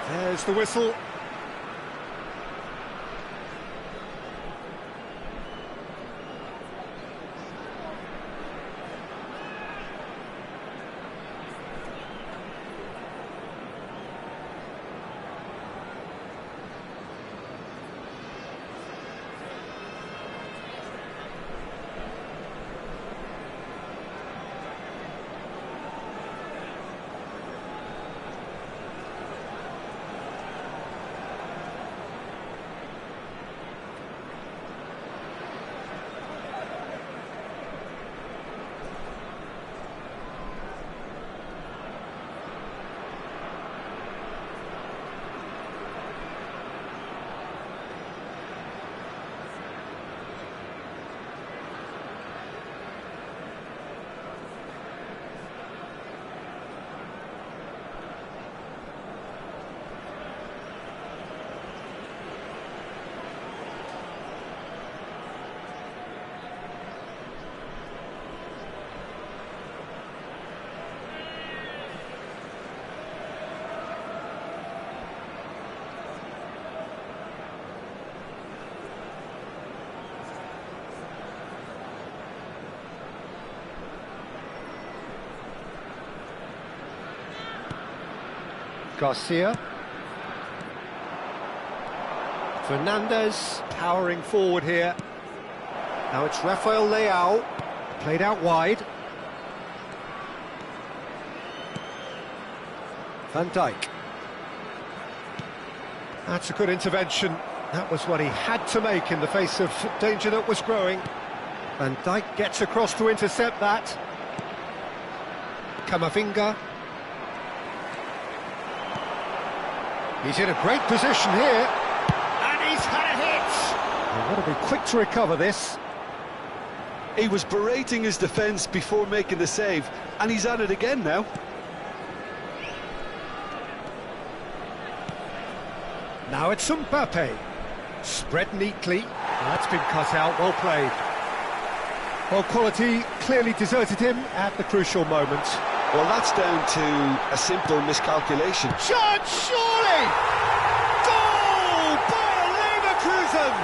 There's the whistle. Garcia. Fernandez powering forward here. Now it's Rafael Leao, played out wide. Van Dijk. That's a good intervention. That was what he had to make in the face of danger that was growing. Van Dijk gets across to intercept that. Camavinga. He's in a great position here, and he's had a hit! He's got to be quick to recover this. He was berating his defence before making the save, and he's at it again now. Now it's Mbappe. Spread neatly. That's been cut out, well played. Well, quality clearly deserted him at the crucial moment. Well, that's down to a simple miscalculation. Shot, surely! Goal! Bayer Leverkusen!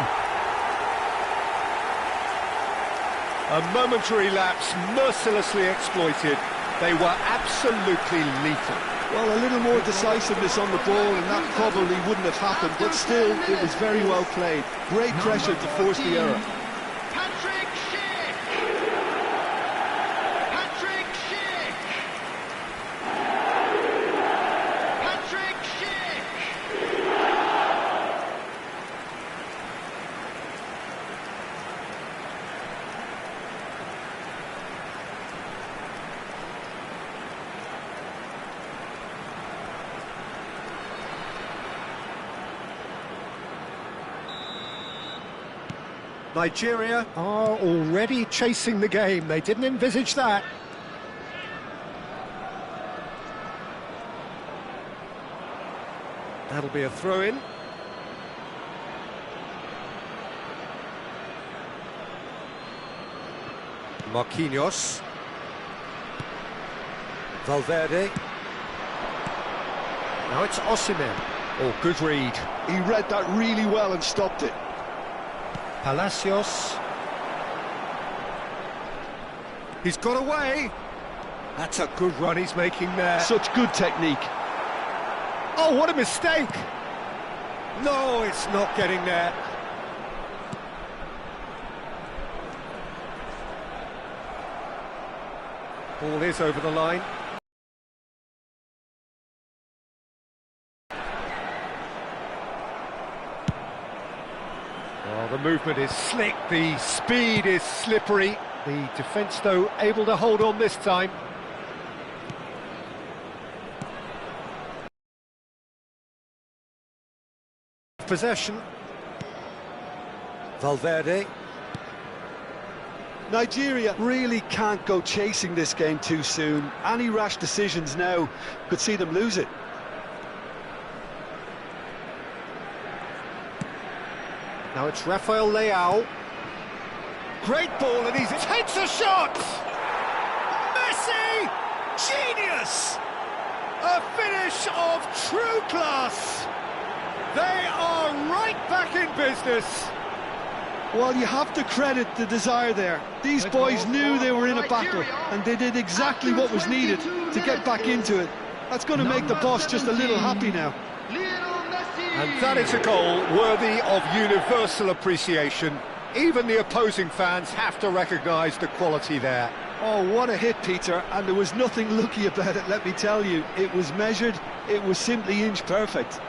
A momentary lapse mercilessly exploited. They were absolutely lethal. Well, a little more decisiveness on the ball and that probably wouldn't have happened, but still, it was very well played. Great pressure to force the error. Nigeria are already chasing the game. They didn't envisage that. That'll be a throw-in. Marquinhos. Valverde. Now it's Osimhen. Oh, good read. He read that really well and stopped it. Palacios. He's got away. That's a good run he's making there. Such good technique. Oh, what a mistake. No, it's not getting there. Ball is over the line. Well, the movement is slick, the speed is slippery. The defence, though, able to hold on this time. Possession. Valverde. Nigeria really can't go chasing this game too soon. Any rash decisions now could see them lose it. Now it's Rafael Leao. Great ball, and he takes a shot! Messi! Genius! A finish of true class. They are right back in business. Well, you have to credit the desire there. These boys knew they were in a battle, and they did exactly what was needed to get back into it. That's going to make the boss just a little happy now. And that is a goal worthy of universal appreciation. Even the opposing fans have to recognise the quality there. Oh, what a hit, Peter, and there was nothing lucky about it, let me tell you. It was measured, it was simply inch perfect.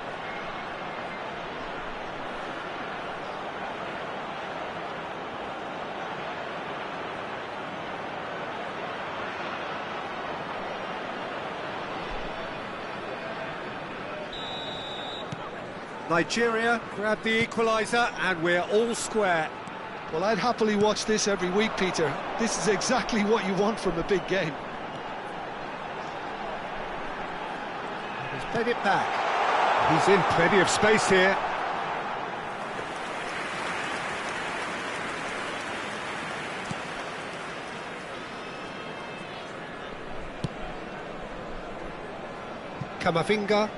Nigeria grabbed the equaliser and we're all square. Well, I'd happily watch this every week, Peter. This is exactly what you want from a big game. He's played it back. He's in plenty of space here. Kamavinga.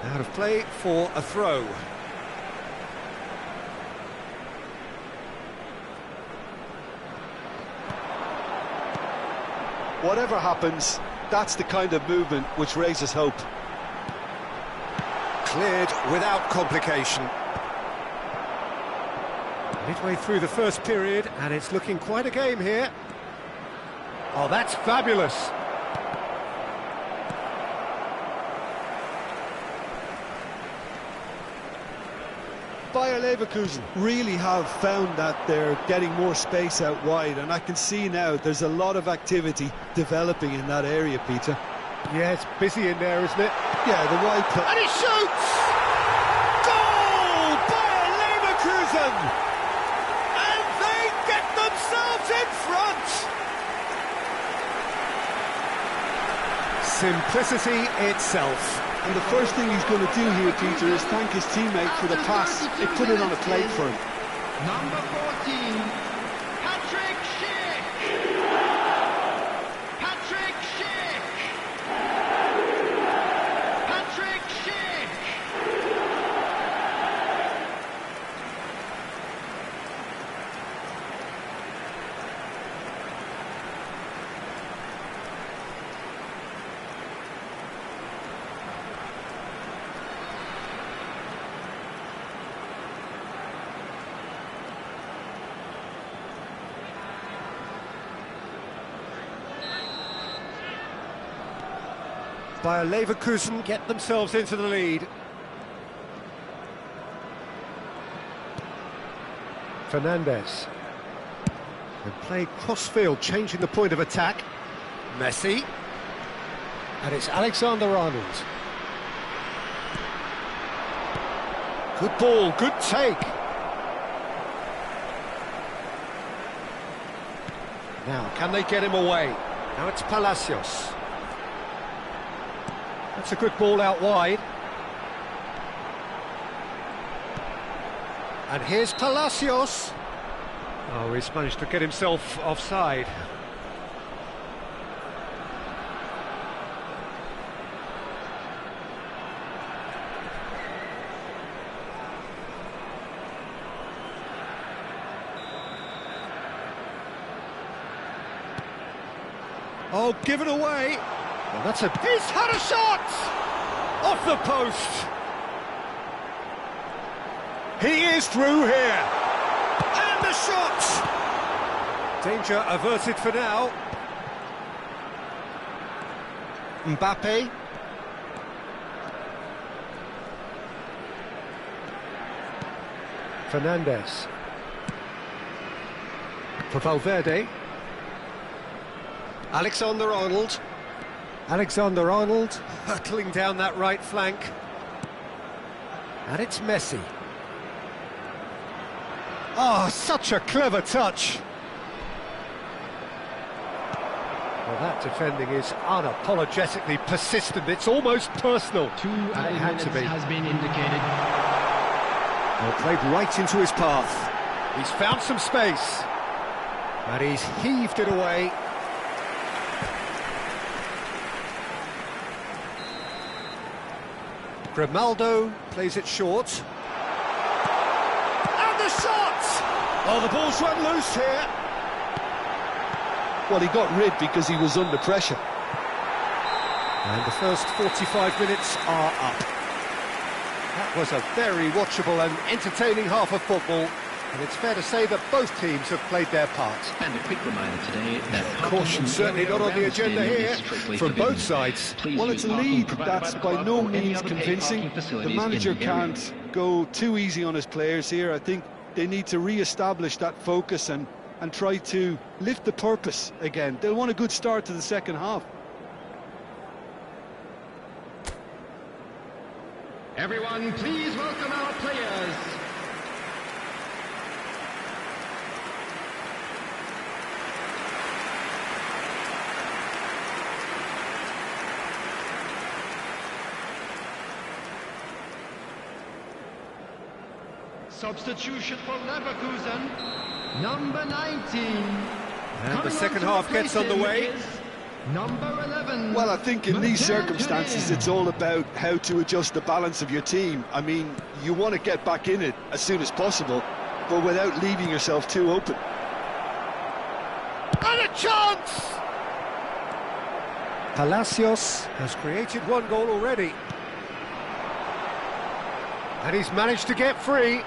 Out of play for a throw. Whatever happens, that's the kind of movement which raises hope. Cleared without complication. Midway through the first period, and it's looking quite a game here. Oh, that's fabulous. Bayer Leverkusen really have found that they're getting more space out wide, and I can see now there's a lot of activity developing in that area, Peter. Yeah, it's busy in there, isn't it? Yeah, the wide play. And he shoots! Goal! Bayer Leverkusen! And they get themselves in front! Simplicity itself. And the first thing he's going to do here, Peter, is thank his teammate for the pass. They put it on a plate for him. Number 14, Patrick Schick. Patrick Schick. Patrick Schick. Bayer Leverkusen get themselves into the lead. Fernandes. And play cross-field, changing the point of attack. Messi. And it's Alexander-Arnold. Good ball, good take. Now, can they get him away? Now it's Palacios. That's a good ball out wide. And here's Palacios. Oh, he's managed to get himself offside. Oh, give it away. Well, that's a... He's had a shot! Off the post! He is through here! And the shot! Danger averted for now. Mbappe. Fernandes. For Valverde. Alexander-Arnold. Alexander-Arnold hurtling down that right flank. And it's Messi. Oh, such a clever touch. Well, that defending is unapologetically persistent. It's almost personal. 2 added minutes has been indicated. Well, played right into his path. He's found some space. And he's heaved it away. Grimaldo plays it short. And the shot! Oh, the ball's run loose here. Well, he got rid because he was under pressure. And the first 45 minutes are up. That was a very watchable and entertaining half of football. And it's fair to say that both teams have played their part. And a quick reminder today that caution certainly not on the agenda here from both sides. Well, it's a lead that's by no means convincing. The manager can't go too easy on his players here. I think they need to re-establish that focus and try to lift the purpose again. They'll want a good start to the second half. Everyone, please welcome our players. Substitution for Leverkusen, number 19. And the second half gets underway. Number 11. Well, I think in these circumstances it's all about how to adjust the balance of your team. I mean, you want to get back in it as soon as possible, but without leaving yourself too open. And a chance! Palacios has created one goal already. And he's managed to get free.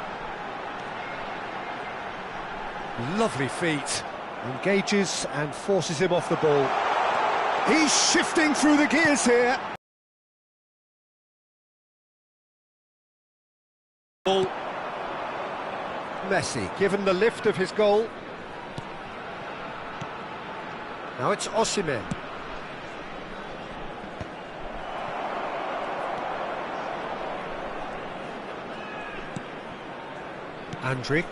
Lovely feet. Engages and forces him off the ball. He's shifting through the gears here. Messi, given the lift of his goal. Now it's Osimhen. Andrić.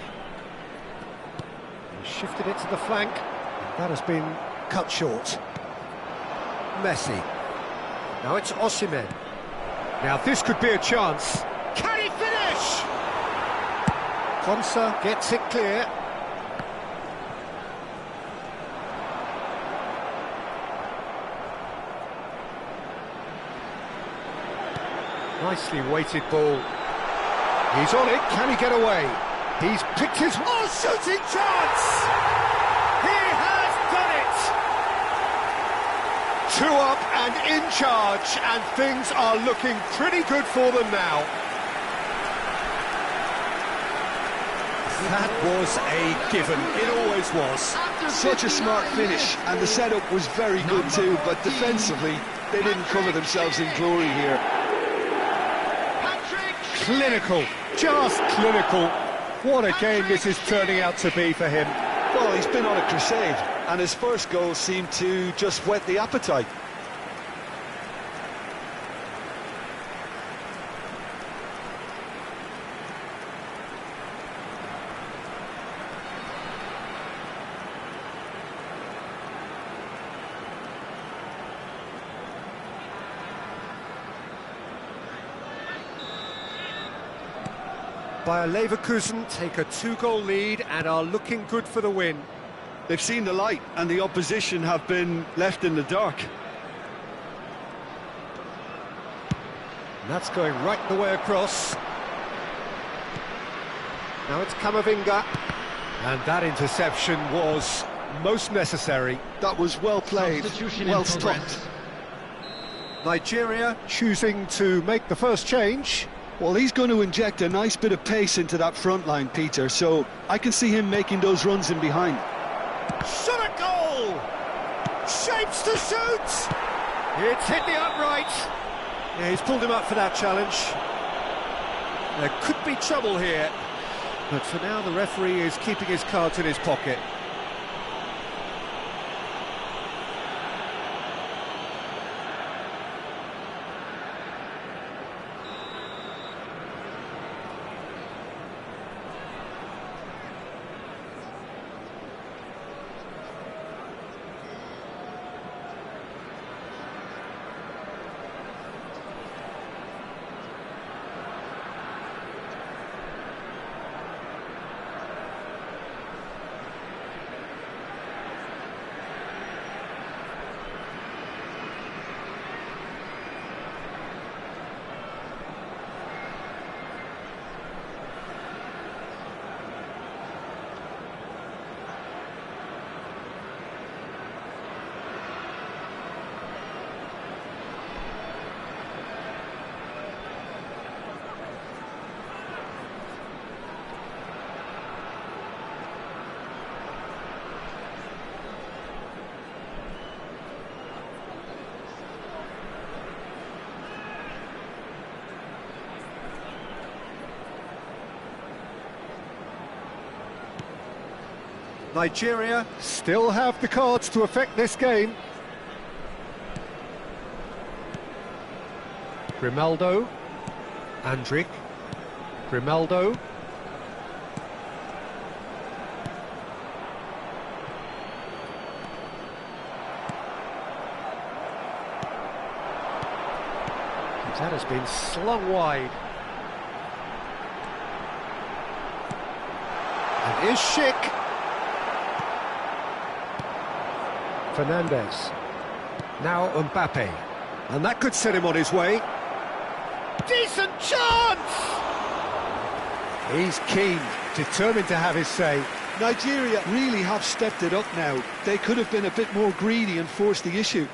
He shifted it to the flank. That has been cut short. Messi. Now it's Osimhen. Now this could be a chance. Can he finish? Konsa gets it clear. Nicely weighted ball. He's on it. Can he get away? He's picked his... Oh, shooting chance! He has done it! 2 up and in charge, and things are looking pretty good for them now. That was a given. It always was. Such a smart finish, and the setup was very good too, but defensively, they didn't cover themselves in glory here. Clinical, just clinical. What a game this is turning out to be for him. Well, he's been on a crusade, and his first goal seemed to just whet the appetite. Bayer Leverkusen take a 2-goal lead and are looking good for the win. They've seen the light, and the opposition have been left in the dark. And that's going right the way across. Now it's Camavinga. And that interception was most necessary. That was well played, well stopped. Nigeria choosing to make the first change. Well, he's going to inject a nice bit of pace into that front line, Peter, so I can see him making those runs in behind. Shot a goal! Shapes to shoot! It's hit the upright. Yeah, he's pulled him up for that challenge. There could be trouble here, but for now the referee is keeping his cards in his pocket. Nigeria still have the cards to affect this game. Grimaldo, Andrik, Grimaldo. That has been slung wide. And here's Schick. Fernandez. Now Mbappe. And that could set him on his way. Decent chance! He's keen, determined to have his say. Nigeria really have stepped it up now. They could have been a bit more greedy and forced the issue.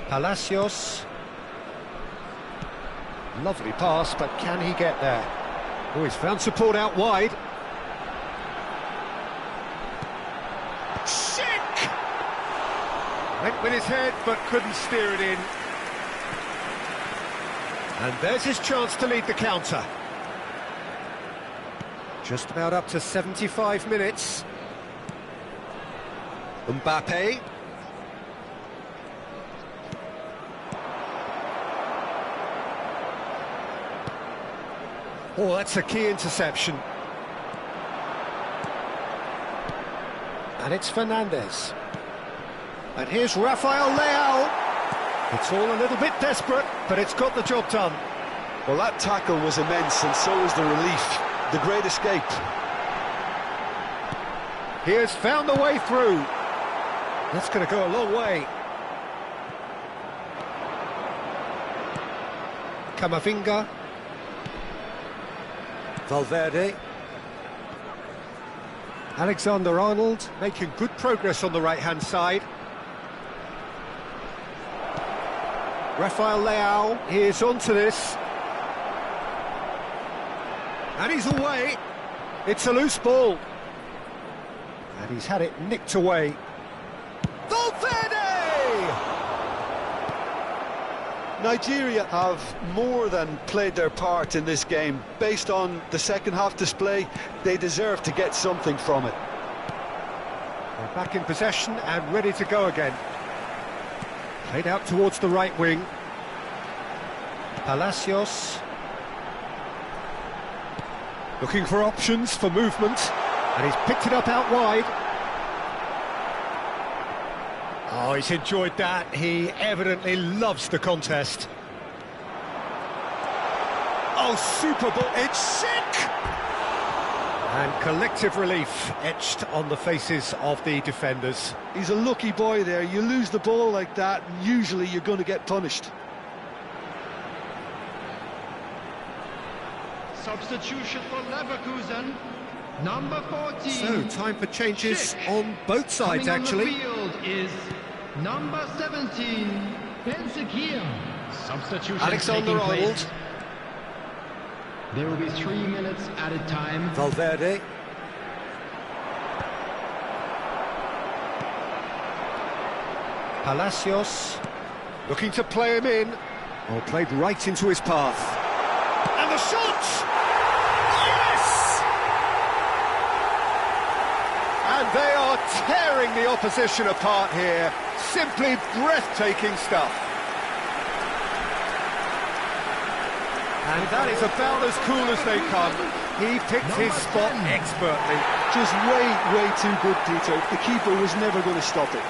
Palacios. Lovely pass, but can he get there? Oh, he's found support out wide. Schick! Went with his head, but couldn't steer it in. And there's his chance to lead the counter. Just about up to 75 minutes. Mbappe. Oh, that's a key interception. And it's Fernandez. And here's Rafael Leao. It's all a little bit desperate, but it's got the job done. Well, that tackle was immense, and so was the relief. The great escape. He has found the way through. That's going to go a long way. Camavinga. Valverde. Alexander-Arnold making good progress on the right-hand side. Rafael Leao, he is onto this. And he's away. It's a loose ball. And he's had it nicked away. Valverde! Nigeria have more than played their part in this game. Based on the second half display, they deserve to get something from it. They're back in possession and ready to go again. Played out towards the right wing. Palacios. Looking for options for movement. And he's picked it up out wide. Oh, he's enjoyed that. He evidently loves the contest. Oh, super ball. It's sick! And collective relief etched on the faces of the defenders. He's a lucky boy there. You lose the ball like that, and usually you're going to get punished. Substitution for Leverkusen, number 14. So, time for changes on both sides, actually. Coming on the field is number 17, Benzekir. Substitution Alexander-Arnold. There will be 3 minutes added time. Valverde. Palacios. Looking to play him in. Oh, played right into his path. And the shot! Yes! And they are tearing the opposition apart here. Simply breathtaking stuff. And that is about as cool as they come. He picked his spot expertly. Just way too good, Peter. The keeper was never going to stop it.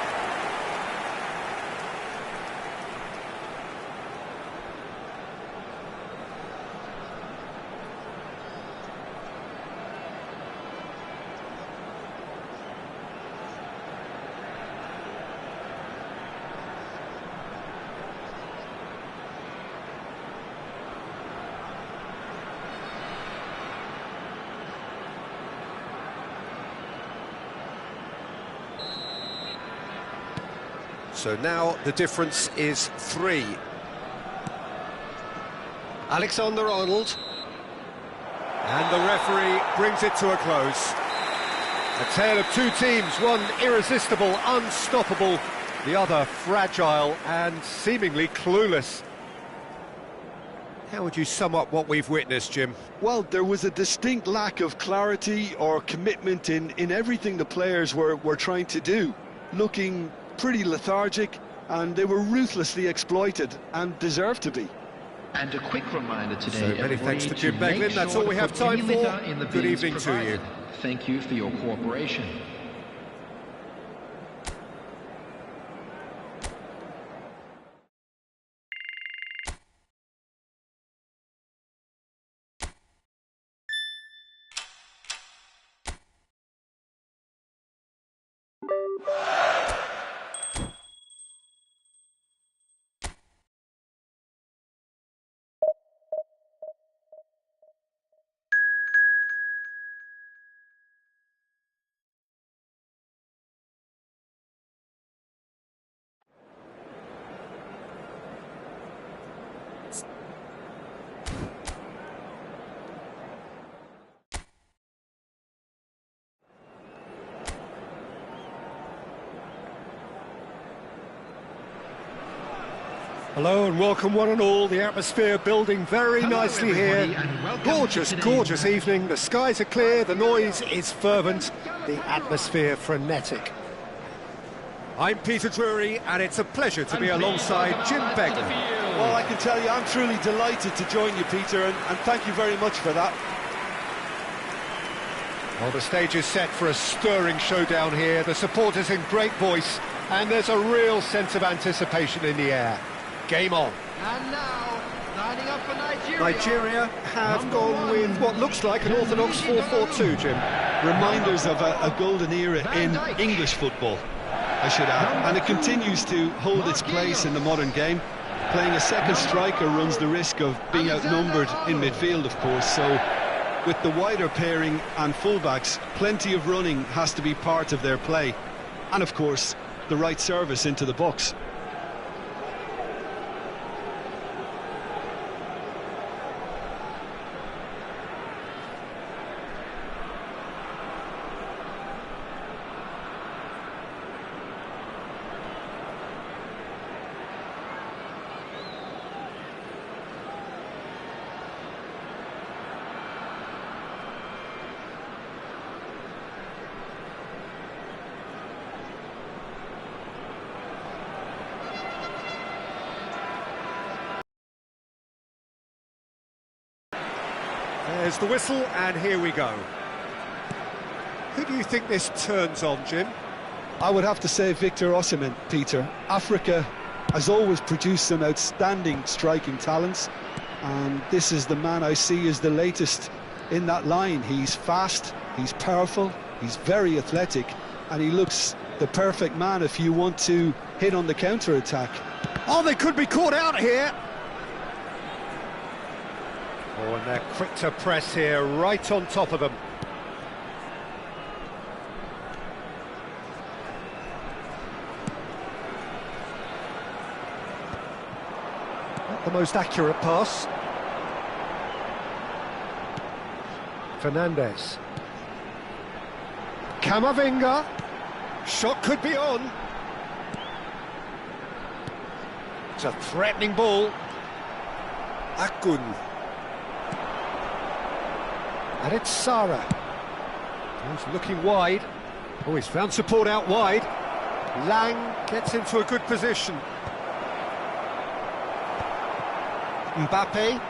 So now the difference is 3. Alexander-Arnold. And the referee brings it to a close. A tale of two teams, one irresistible, unstoppable, the other fragile and seemingly clueless. How would you sum up what we've witnessed, Jim? Well, there was a distinct lack of clarity or commitment in everything the players were trying to do. Looking pretty lethargic, and they were ruthlessly exploited and deserved to be. And a quick reminder today, So many thanks to Jim Beglin. That's all we have time for. Good evening to you. Thank you for your cooperation. Hello and welcome one and all. The atmosphere building very nicely here. Gorgeous, gorgeous evening. The skies are clear, the noise is fervent, the atmosphere frenetic. I'm Peter Drury and it's a pleasure to be alongside Jim Beglin. Well, I can tell you, I'm truly delighted to join you, Peter, and thank you very much for that. Well, the stage is set for a stirring showdown here. The supporters in great voice, and there's a real sense of anticipation in the air. Game on. And now, lining up for Nigeria. Nigeria have gone with what looks like an orthodox 4-4-2, Jim. Reminders of a golden era in English football, I should add, and it continues to hold its place in the modern game. Playing a second striker runs the risk of being outnumbered in midfield, of course, so with the wider pairing and fullbacks, plenty of running has to be part of their play, and of course the right service into the box. There's the whistle, and here we go. Who do you think this turns on, Jim? I would have to say Victor Osimhen, Peter. Africa has always produced some outstanding striking talents, and this is the man I see as the latest in that line. He's fast, he's powerful, he's very athletic, and he looks the perfect man if you want to hit on the counter-attack. Oh, they could be caught out here. Oh, and they're quick to press here, right on top of them. Not the most accurate pass. Fernandez. Camavinga. Shot could be on. It's a threatening ball. Akun. And it's Sara. He's looking wide. Oh, he's found support out wide. Lang gets into a good position. Mbappe.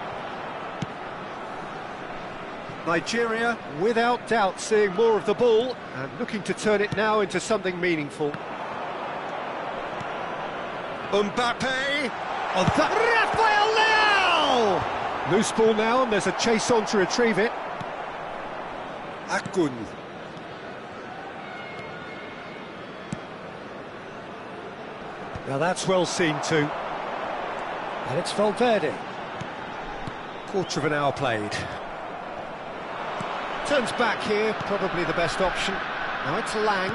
Nigeria, without doubt, seeing more of the ball and looking to turn it now into something meaningful. Mbappe. Oh, that Rafael Leao! Loose ball now, and there's a chase on to retrieve it. Akun. Now that's well seen too. And it's Valverde. Quarter of an hour played. Turns back here, probably the best option. Now it's Lang.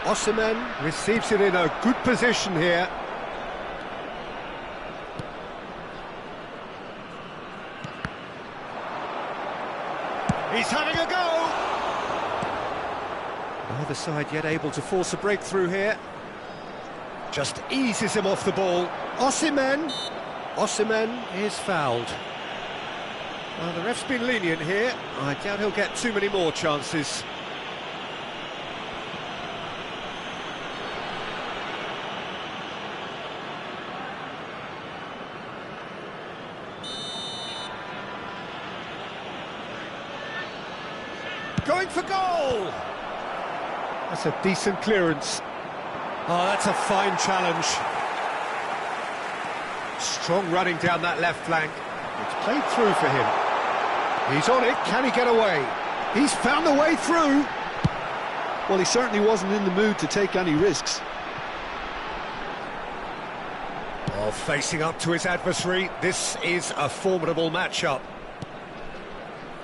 Osimhen receives it in a good position here. Neither side yet able to force a breakthrough here. Just eases him off the ball. Osimhen is fouled. Well, the ref's been lenient here. I doubt he'll get too many more chances. Going for goal! That's a decent clearance. Oh, that's a fine challenge. Strong running down that left flank. It's played through for him. He's on it, can he get away? He's found the way through! Well, he certainly wasn't in the mood to take any risks. Oh, facing up to his adversary, this is a formidable matchup.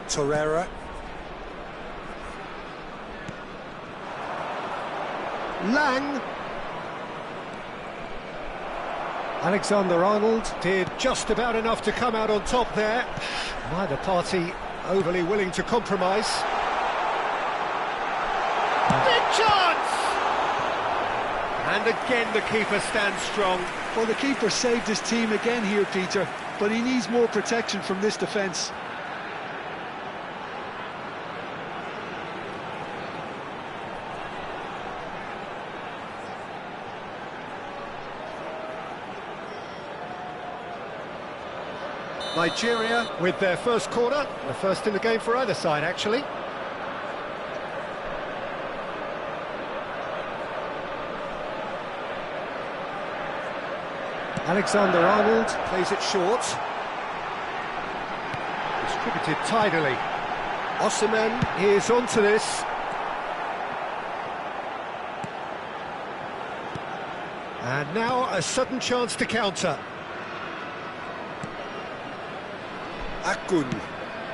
Torreira. Lang. Alexander-Arnold did just about enough to come out on top there. Neither party overly willing to compromise. Big chance! And again the keeper stands strong. Well, the keeper saved his team again here, Peter, but he needs more protection from this defence. Nigeria with their first corner, the first in the game for either side, actually. Alexander-Arnold plays it short. Distributed tidily. Osimhen is onto this. And now a sudden chance to counter. Akun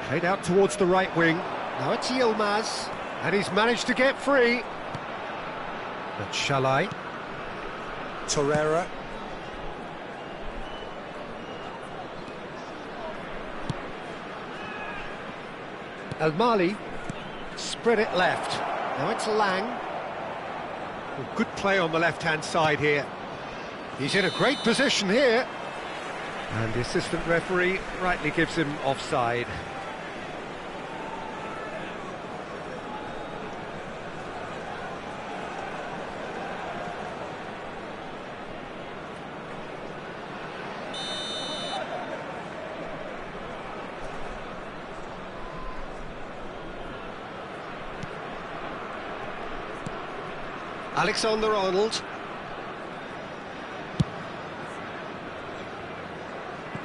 played out towards the right wing. Now it's Yilmaz, and he's managed to get free. But Shalai, Torreira, El Mali spread it left. Now it's Lang. Well, good play on the left-hand side here. He's in a great position here. And the assistant referee rightly gives him offside. Alexander-Arnold.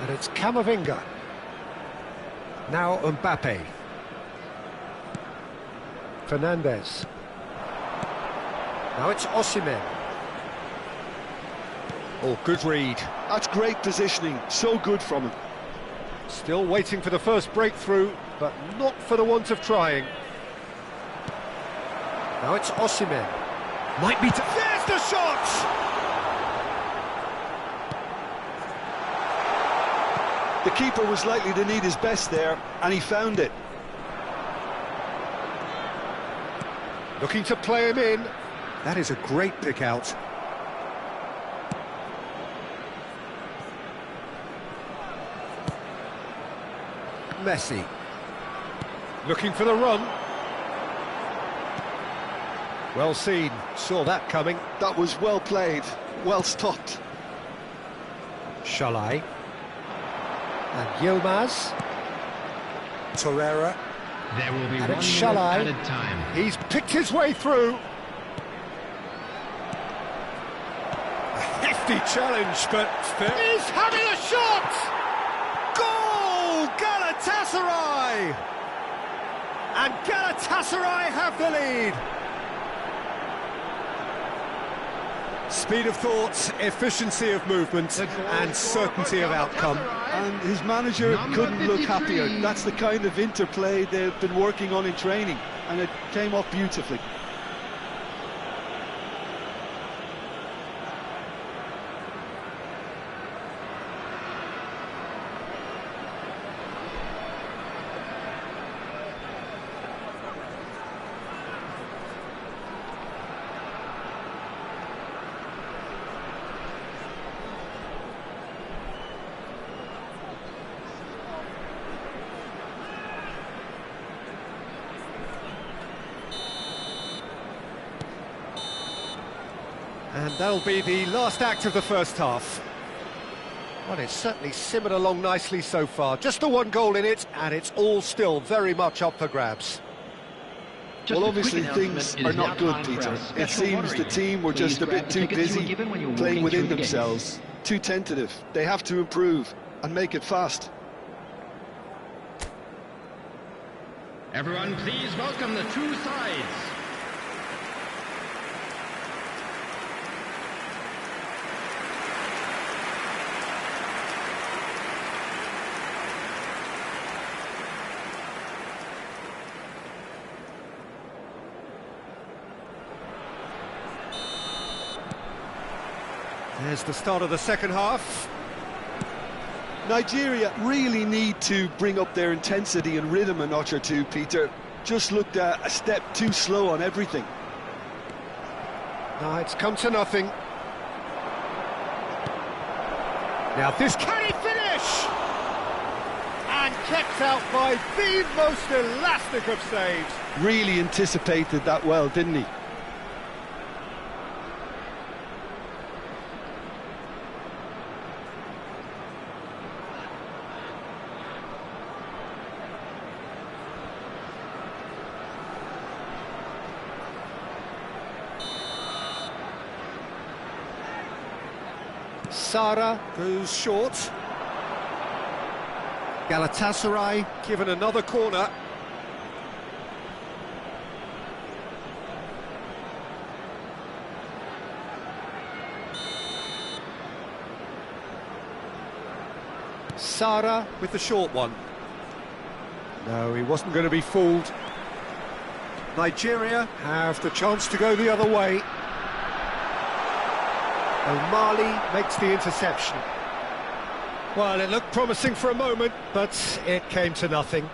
And it's Camavinga. Now Mbappe. Fernandez. Now it's Osimhen. Oh, good read. That's great positioning, so good from him. Still waiting for the first breakthrough, but not for the want of trying. Now it's Osimhen. Might be... There's the shot! The keeper was likely to need his best there, and he found it. Looking to play him in. That is a great pick out. Messi. Looking for the run. Well seen, saw that coming. That was well played, well stopped. Shalai. And Yilmaz. Torreira. There will be And 1 it's minute Shalai. added time. He's picked his way through. A hefty challenge, but he's having a shot! Goal! Galatasaray! And Galatasaray have the lead. Speed of thought, efficiency of movement, and certainty of outcome. And his manager couldn't look happier. That's the kind of interplay they've been working on in training, and it came off beautifully. And that'll be the last act of the first half. Well, it's certainly simmered along nicely so far. Just the one goal in it, and it's all still very much up for grabs. Well, obviously things are not good, Peter. It seems the team were just a bit too busy playing within themselves, too tentative. They have to improve and make it fast. Everyone, please welcome the two sides. There's the start of the second half. Nigeria really need to bring up their intensity and rhythm a notch or two, Peter. Just looked a step too slow on everything. No, it's come to nothing. Now this, can he finish? And kept out by the most elastic of saves. Really anticipated that well, didn't he? Sara goes short. Galatasaray given another corner. Sara with the short one. No, he wasn't going to be fooled. Nigeria have the chance to go the other way. O'Malley makes the interception. Well, it looked promising for a moment, but it came to nothing.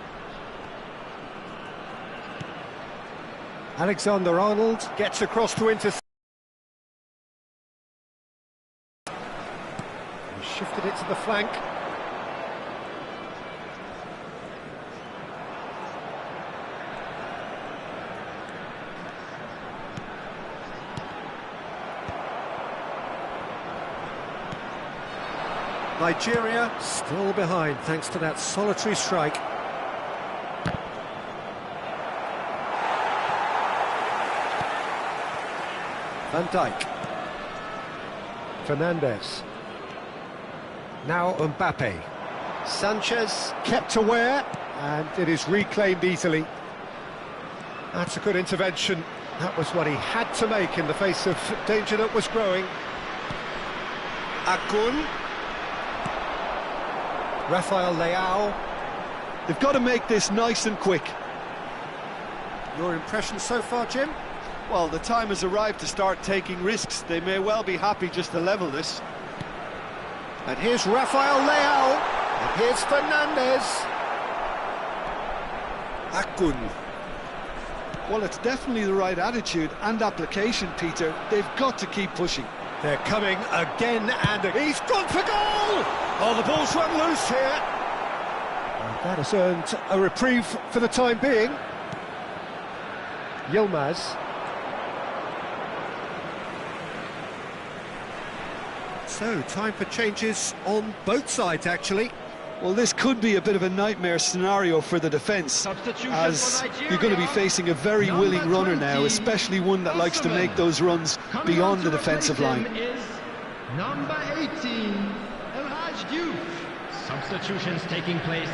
Alexander-Arnold gets across to intercept. He shifted it to the flank. Nigeria still behind thanks to that solitary strike. Van Dijk. Fernandez. Now Mbappe. Sanchez kept aware, and it is reclaimed easily. That's a good intervention. That was what he had to make in the face of danger that was growing. Akun. Rafael Leao. They've got to make this nice and quick. Your impression so far, Jim? Well, the time has arrived to start taking risks. They may well be happy just to level this. And here's Rafael Leao. And here's Fernandez. Akun. Well, it's definitely the right attitude and application, Peter. They've got to keep pushing. They're coming again, and he's gone for goal! Oh, the ball's run loose here. And that has earned a reprieve for the time being. Yilmaz. So, time for changes on both sides, actually. Well, this could be a bit of a nightmare scenario for the defence, as you're going to be facing a very willing runner now, especially one that likes to make those runs beyond the defensive line. Number 18, Duke. Substitutions taking place.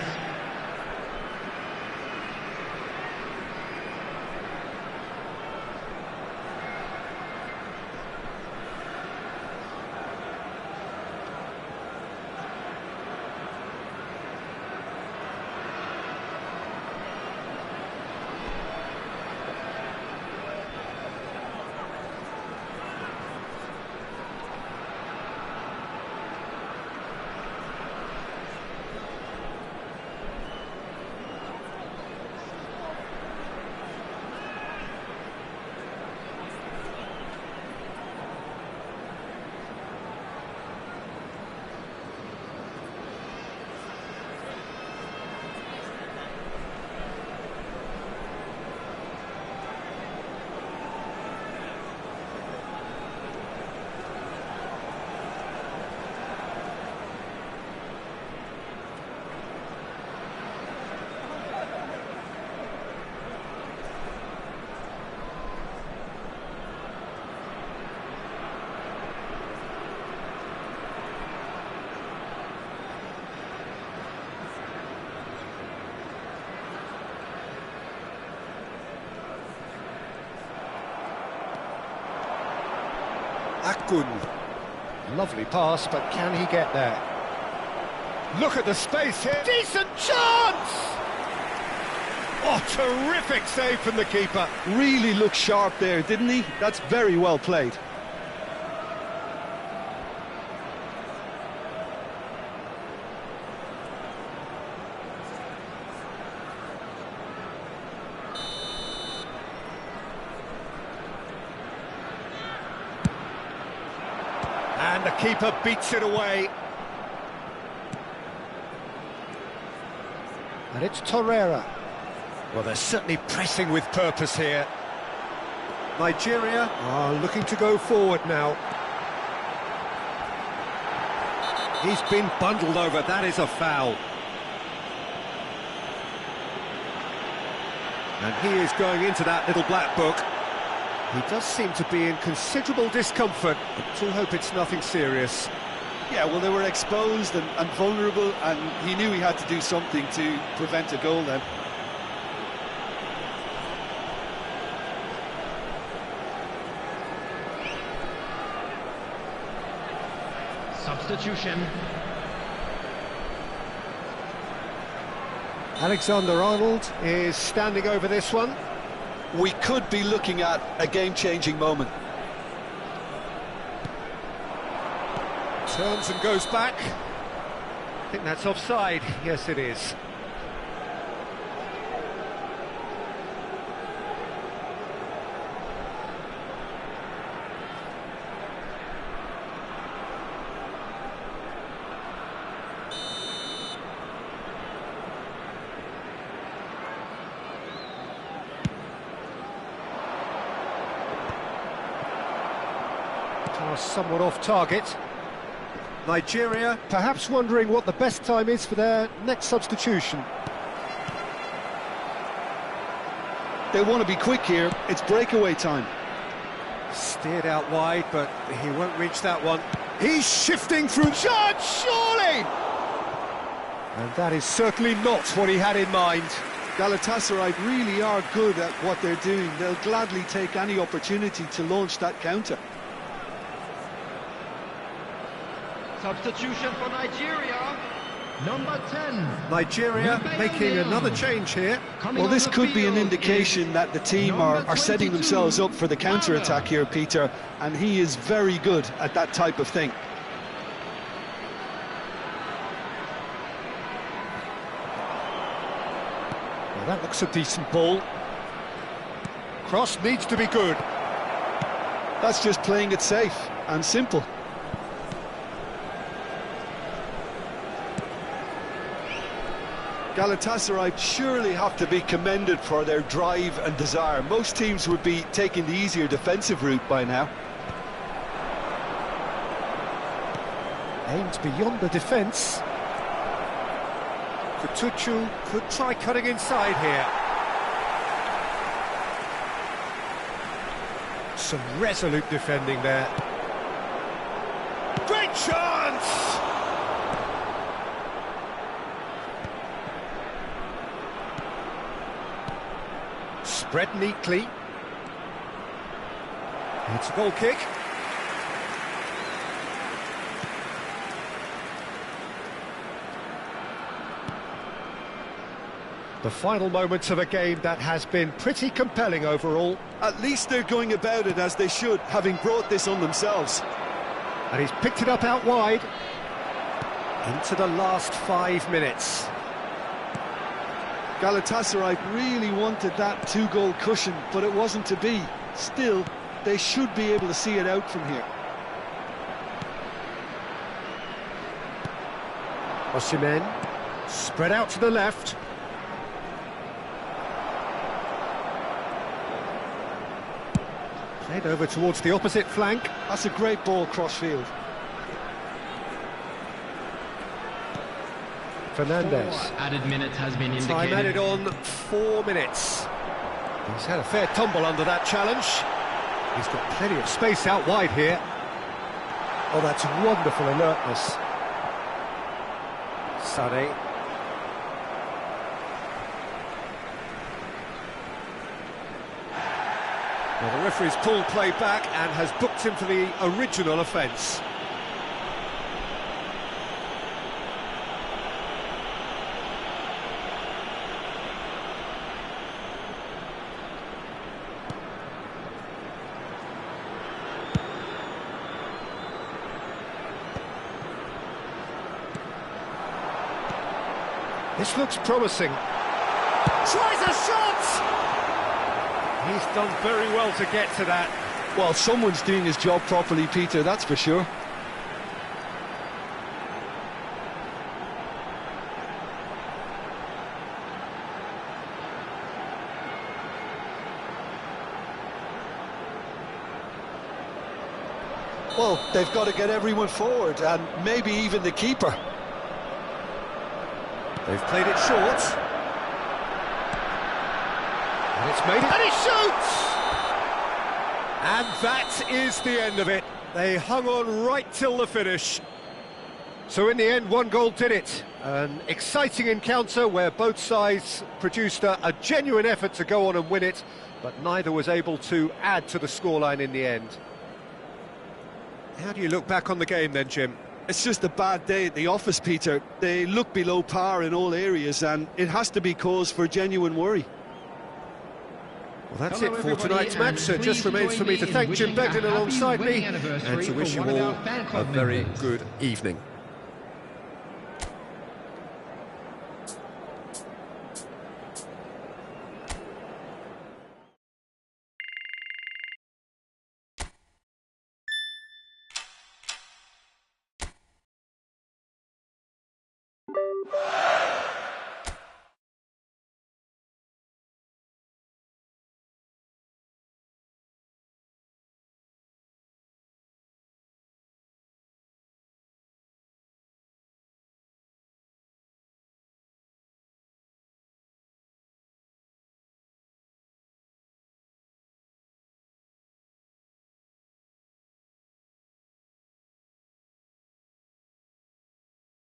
Akun. Lovely pass, but can he get there? Look at the space here. Decent chance! Oh, terrific save from the keeper. Really looked sharp there, didn't he? That's very well played. And the keeper beats it away. And it's Torreira. Well, they're certainly pressing with purpose here. Nigeria are looking to go forward now. He's been bundled over, that is a foul. And he is going into that little black book. He does seem to be in considerable discomfort, but do hope it's nothing serious. Yeah, well, they were exposed and vulnerable, and he knew he had to do something to prevent a goal then. Substitution. Alexander-Arnold is standing over this one. We could be looking at a game-changing moment. Turns and goes back. I think that's offside. Yes, it is. Somewhat off target. Nigeria perhaps wondering what the best time is for their next substitution. They want to be quick here. It's breakaway time. Steered out wide, but he won't reach that one. He's shifting through. Shot, surely! And that is certainly not what he had in mind. Galatasaray really are good at what they're doing. They'll gladly take any opportunity to launch that counter. Substitution for Nigeria. Number 10. Nigeria making another change here. Well, this could be an indication that the team are setting themselves up for the counter-attack here, Peter, and he is very good at that type of thing. Well, that looks a decent ball. Cross needs to be good. That's just playing it safe and simple. Galatasaray surely have to be commended for their drive and desire. Most teams would be taking the easier defensive route by now. Aimed beyond the defence. Kutucu could try cutting inside here. Some resolute defending there. Great chance! Spread neatly. It's a goal kick. The final moments of a game that has been pretty compelling overall. At least they're going about it as they should, having brought this on themselves. And he's picked it up out wide. Into the last 5 minutes. Galatasaray really wanted that two-goal cushion, but it wasn't to be. Still, they should be able to see it out from here. Osimhen, spread out to the left. Played over towards the opposite flank. That's a great ball cross-field. Fernandez. Added minutes has been indicated. Time added on 4 minutes. He's had a fair tumble under that challenge. He's got plenty of space out wide here. Oh, that's wonderful alertness. Sade. Well, the referee's pulled play back and has booked him for the original offence. This looks promising. Tries a shot! He's done very well to get to that. Well, someone's doing his job properly, Peter, that's for sure. Well, they've got to get everyone forward, and maybe even the keeper. They've played it short. And it's made it, and he shoots! And that is the end of it. They hung on right till the finish. So in the end, one goal did it. An exciting encounter where both sides produced a genuine effort to go on and win it, but neither was able to add to the scoreline in the end. How do you look back on the game then, Jim? It's just a bad day at the office, Peter. They look below par in all areas, and it has to be cause for genuine worry. Well, that's it for tonight's match, so it just remains for me to thank Jim Begden alongside me and to wish you all a very good evening.